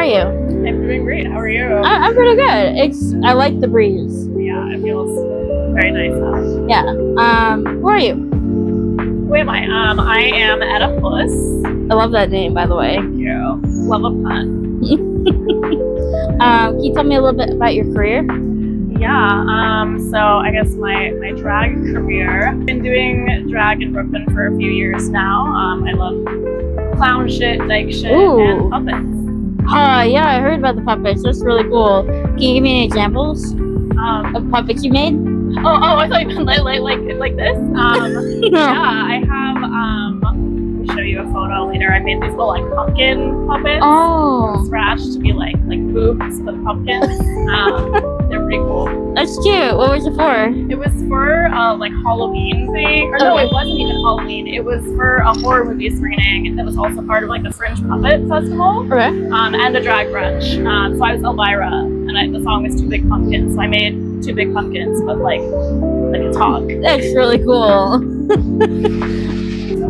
are you? I'm doing great. How are you? I'm pretty good. I like the breeze. Yeah, it feels very nice now. Yeah. Who are you? Who am I? I am Etta Puss. I love that name, by the way. Thank you. Love a pun. Can you tell me a little bit about your career? Yeah. So I guess my drag career. I've been doing drag in Brooklyn for a few years now. I love clown shit, dyke shit, and puppets. Yeah, I heard about the puppets. That's really cool. Can you give me any examples of puppets you made? Oh, I thought you meant like this. Yeah, I have. I'll show you a photo later. I made these little like pumpkin puppets. Oh, Scratched to be like boobs, but pumpkins. They're pretty cool. that's cute. What was it for? It was for like Halloween thing. Or no, it wasn't even Halloween. It was for a horror movie screening that was also part of like the Fringe Puppet Festival. Okay. And a drag brunch. So I was Elvira, and the song was Two Big Pumpkins. So I made two big pumpkins, but like a talk. That's really cool.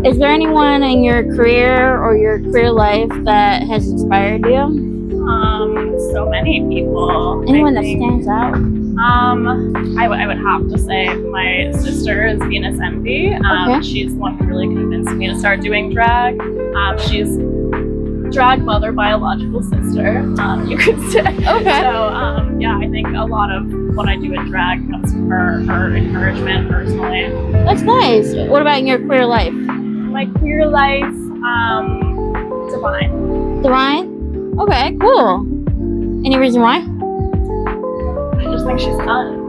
Is there anyone in your career or your career life that has inspired you? So many people. Anyone that stands out? I would have to say my sister is Venus Envy. Okay. She's the one who really convinced me to start doing drag. She's drag mother, biological sister, you could say. Okay. So yeah, I think a lot of what I do in drag comes from her encouragement personally. That's nice. What about in your career life? My queer life, divine. Divine? Okay, cool. Any reason why? I just think she's fun.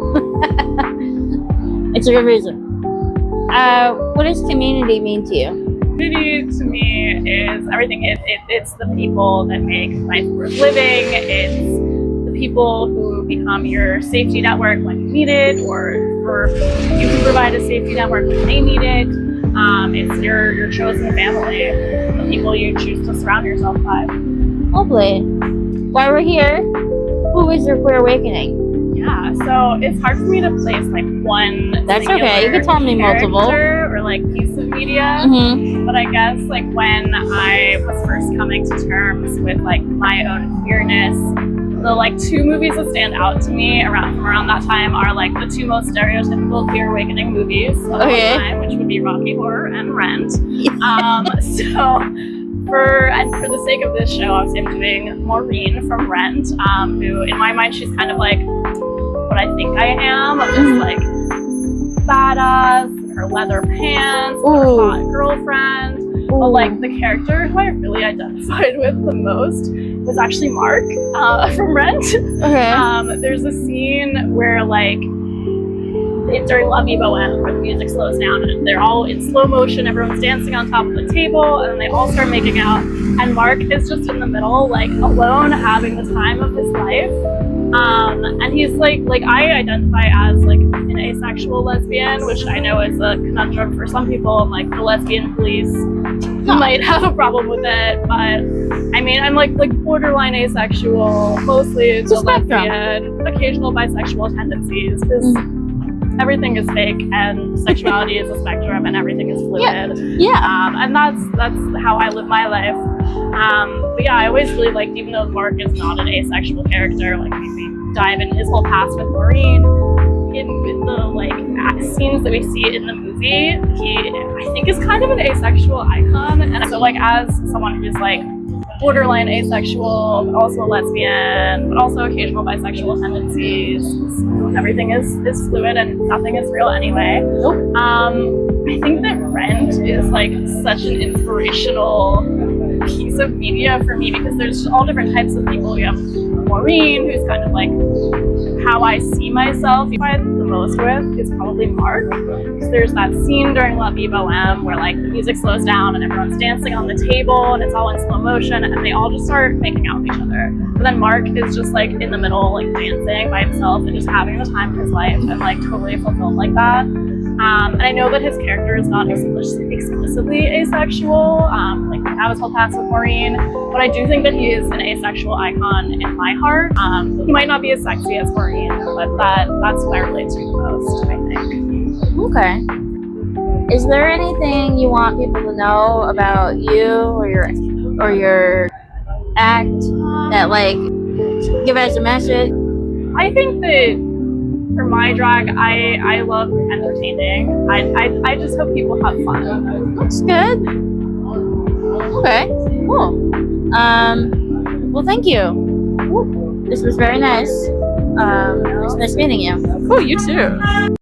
It's a good reason. What does community mean to you? Community to me is everything. It's the people that make life worth living. It's the people who become your safety network when you need it, or you can provide a safety network when they need it. It's your chosen family, the people you choose to surround yourself by. Lovely. While we're here, who is your queer awakening? Yeah, so it's hard for me to place like one. That's okay. You can tell me multiple. Or like piece of media. Mm-hmm. But I guess like when I was first coming to terms with like my own queerness, the like two movies that stand out to me around that time are like the two most stereotypical queer awakening movies of all time, which would be Rocky Horror and Rent. For the sake of this show, obviously I'm doing Maureen from Rent, who in my mind she's kind of like what I think I am, just like badass, her leather pants, her hot girlfriend. But like the character who I really identified with the most was actually Mark from Rent. Okay. There's a scene where like it's during La Vie Boheme where the music slows down and they're all in slow motion, everyone's dancing on top of the table, and then they all start making out, and Mark is just in the middle, like alone, having the time of his life. And he's like I identify as like an asexual lesbian, which I know is a conundrum for some people, and like the lesbian police might have a problem with it, but I mean I'm like borderline asexual, mostly the lesbian, occasional bisexual tendencies, because everything is fake and sexuality is a spectrum and everything is fluid. Yeah. And that's how I live my life. But yeah, I always really liked, even though Mark is not an asexual character, like we dive in his whole past with Maureen, in the like scenes that we see in the movie, he I think is kind of an asexual icon. And so like as someone who's like borderline asexual, but also a lesbian, but also occasional bisexual tendencies, everything is fluid and nothing is real anyway. I think that Rent is like such an inspirational piece of media for me, because there's all different types of people. We have Maureen, who's kind of like how I see myself. The most with is probably Mark, because there's that scene during La Vie Boheme where like the music slows down and everyone's dancing on the table and it's all in slow motion and they all just start making out with each other. But then Mark is just like in the middle, like dancing by himself and just having the time of his life and like totally fulfilled like that. And I know that his character is not explicitly asexual, like we have his whole past with Maureen, but I do think that he is an asexual icon in my heart. He might not be as sexy as Maureen, but that's who I relate to the most, I think. Okay. Is there anything you want people to know about you or your act, that like give us a message? I think that for my drag, I love entertaining. I just hope people have fun. Looks good. Okay, cool. Well, thank you. This was very nice. It was nice meeting you. Oh, you too.